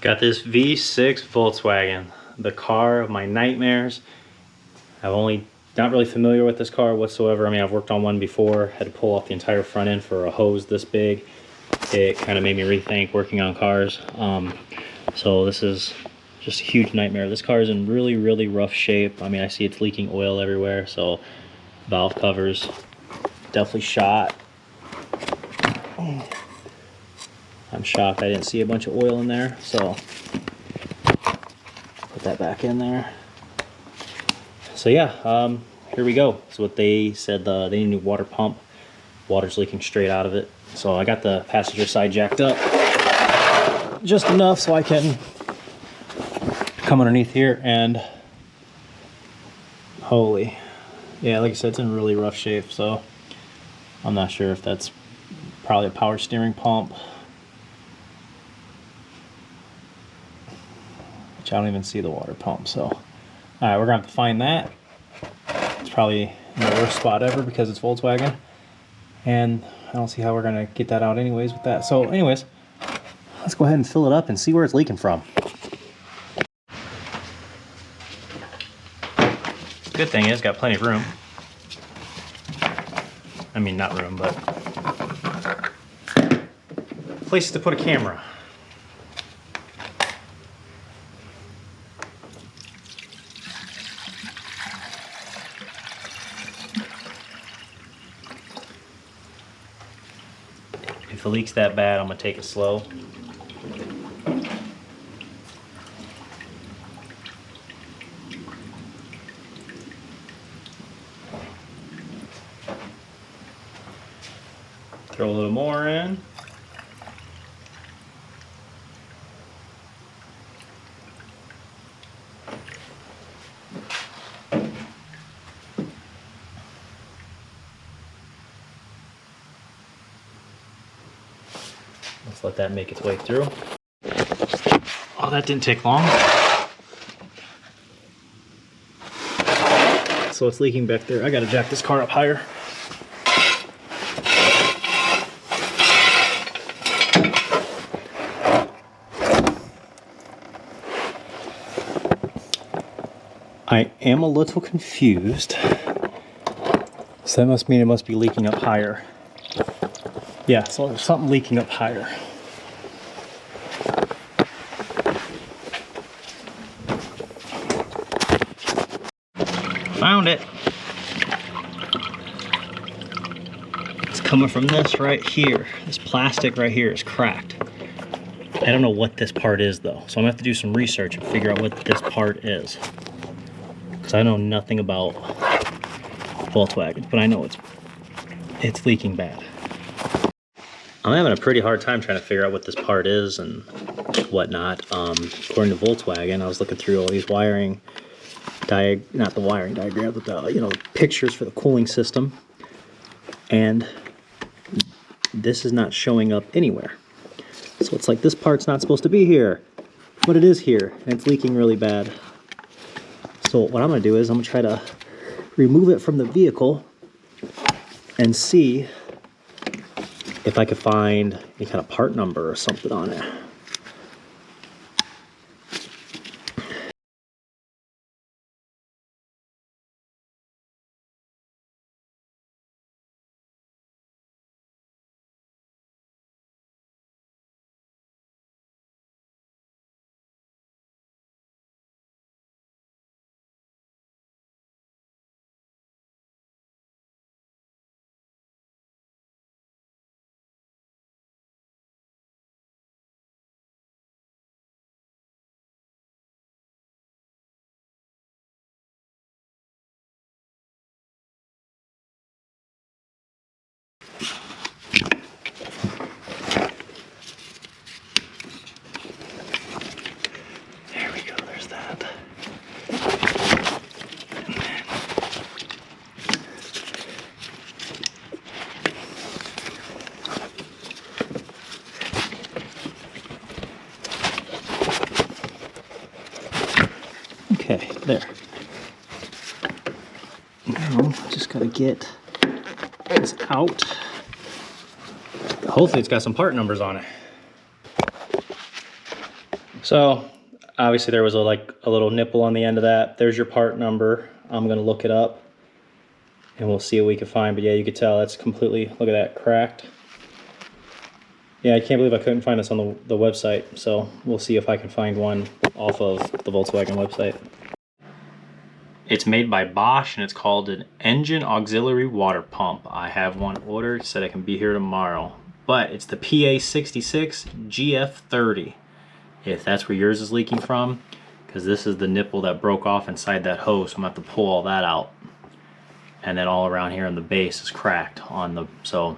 Got this V6 Volkswagen, the car of my nightmares. Not really familiar with this car whatsoever. I mean, I've worked on one before, had to pull off the entire front end for a hose this big. It kind of made me rethink working on cars. So this is just a huge nightmare. This car is in really, really rough shape. I mean, I see it's leaking oil everywhere. So valve covers definitely shot. I'm shocked I didn't see a bunch of oil in there, so put that back in there. So yeah, here we go. So what they said, they need a new water pump. Water's leaking straight out of it. So I got the passenger side jacked up just enough so I can come underneath here, and holy, yeah, like I said, it's in really rough shape. So I'm not sure if that's probably a power steering pump. I don't even see the water pump. So all right, we're gonna have to find that. It's probably in the worst spot ever because it's Volkswagen, and I don't see how we're gonna get that out anyways with that. So anyways, let's go ahead and fill it up and see where it's leaking from. Good thing is, got plenty of room. I mean, not room, but places to put a camera. If the leak's that bad, I'm gonna take it slow. Throw a little more in. Let's let that make its way through. Oh, that didn't take long. So it's leaking back there. I gotta jack this car up higher. I am a little confused. So that must mean it must be leaking up higher. Yeah, so there's something leaking up higher. Found it. It's coming from this right here. This plastic right here is cracked. I don't know what this part is though, so I'm gonna have to do some research and figure out what this part is. Because I know nothing about Volkswagen, but I know it's leaking bad. I'm having a pretty hard time trying to figure out what this part is and whatnot. According to Volkswagen, I was looking through all these wiring, not the wiring diagram, but the pictures for the cooling system, and this is not showing up anywhere. So it's like this part's not supposed to be here, but it is here, and it's leaking really bad. So what I'm gonna do is I'm gonna try to remove it from the vehicle and see if I could find any kind of part number or something on it. Okay, there. Now, just gotta get this out. Hopefully it's got some part numbers on it. So obviously there was a little nipple on the end of that. There's your part number. I'm gonna look it up and we'll see what we can find. But yeah, you could tell that's completely, look at that, cracked. Yeah, I can't believe I couldn't find this on the website. So we'll see if I can find one off of the Volkswagen website. It's made by Bosch and it's called an engine auxiliary water pump. I have one ordered, said I can be here tomorrow. But it's the PA66 GF30. If that's where yours is leaking from, because this is the nipple that broke off inside that hose, so I'm gonna have to pull all that out. And then all around here on the base is cracked on the, so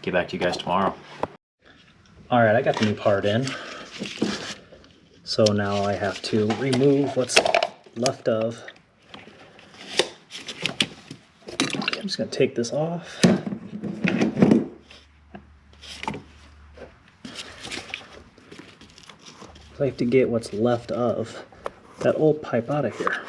get back to you guys tomorrow. All right, I got the new part in. So now I have to remove what's left of. I'm just gonna take this off. I have to get what's left of that old pipe out of here.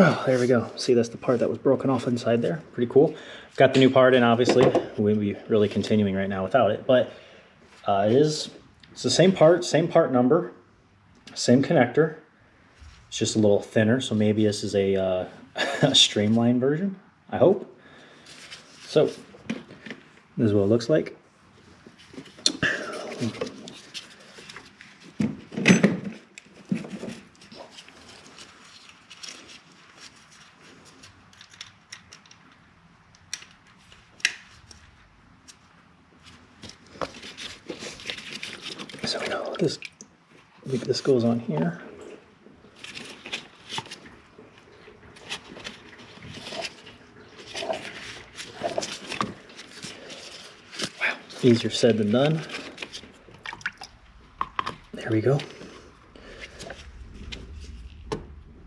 Oh, there we go. See, that's the part that was broken off inside there. Pretty cool. Got the new part in, obviously. We wouldn't be really continuing right now without it, but it's the same part number, same connector. It's just a little thinner, so maybe this is a, a streamlined version, I hope. So, this is what it looks like. So we know this goes on here. Wow, easier said than done. There we go.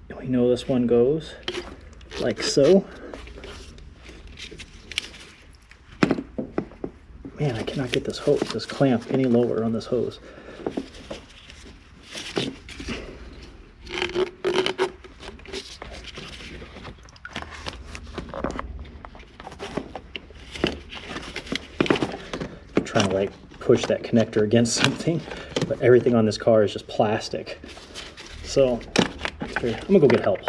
And we know this one goes like so. Man, I cannot get this clamp any lower on this hose. I'm trying to push that connector against something, but everything on this car is just plastic. So I'm gonna go get help.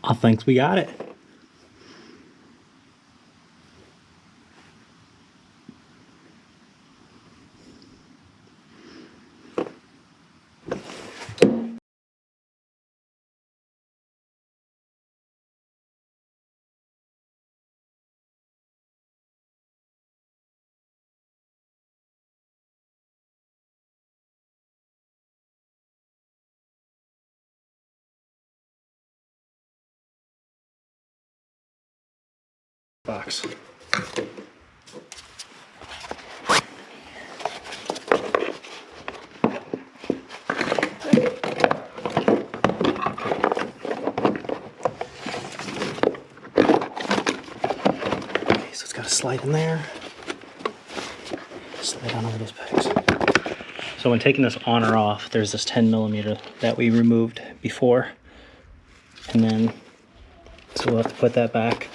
I think we got it. Box. slide in there. Slide on over those pegs. So when taking this on or off, there's this 10mm that we removed before. And then, so we'll have to put that back.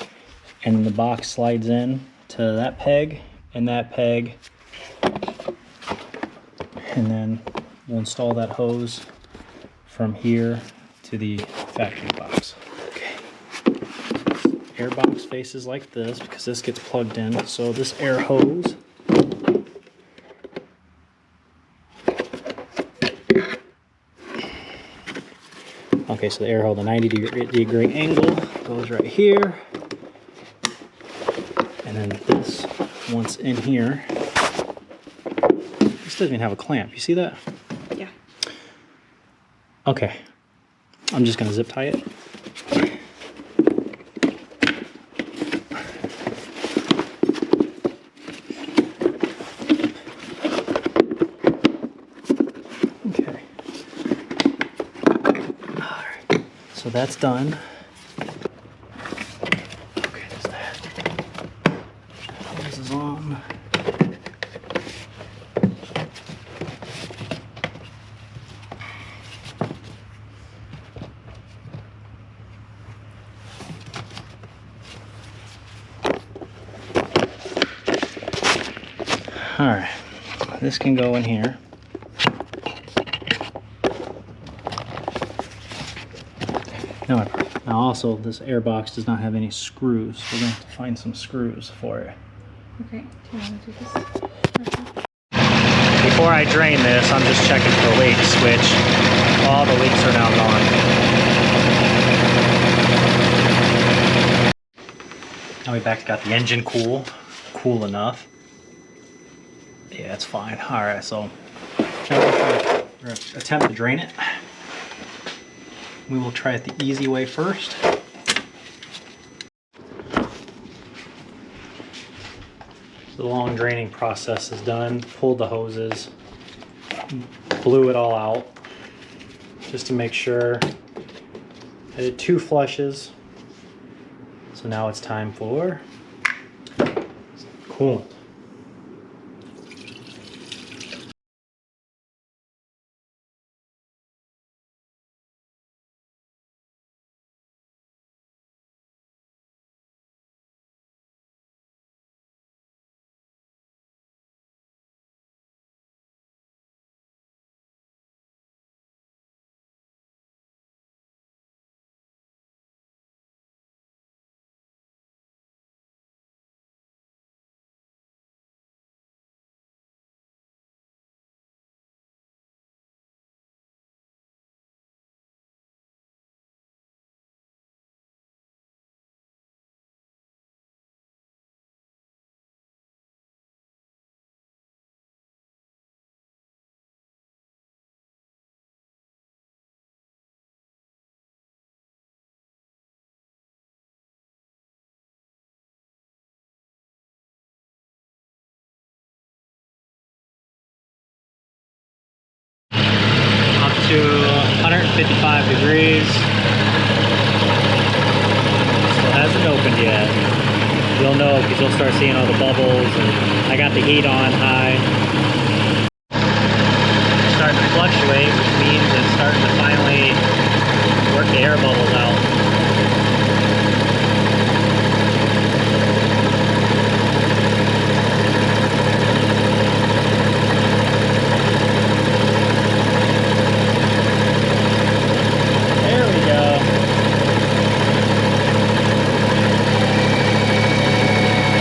And the box slides in to that peg and that peg. And then we'll install that hose from here to the factory box. Okay. Air box faces like this because this gets plugged in. So this air hose okay, so the air hole, the 90-degree angle goes right here. And then this, once in here, this doesn't even have a clamp. You see that? Yeah. Okay. I'm just going to zip tie it. Okay. All right. So that's done. Okay, there's that. This is on. All right, this can go in here. Now also, this air box does not have any screws. We're gonna have to find some screws for it. Okay, do you want to do this? Before I drain this, I'm just checking for leaks, which all the leaks are now gone. Now we've got the engine cool enough. Yeah, it's fine. All right, so we're gonna attempt to drain it. We will try it the easy way first. The long draining process is done. Pulled the hoses, blew it all out, just to make sure. I did 2 flushes. So now it's time for coolant. To 155 degrees. Still hasn't opened yet. You'll know because you'll start seeing all the bubbles, and I got the heat on high. It's starting to fluctuate, which means it's starting to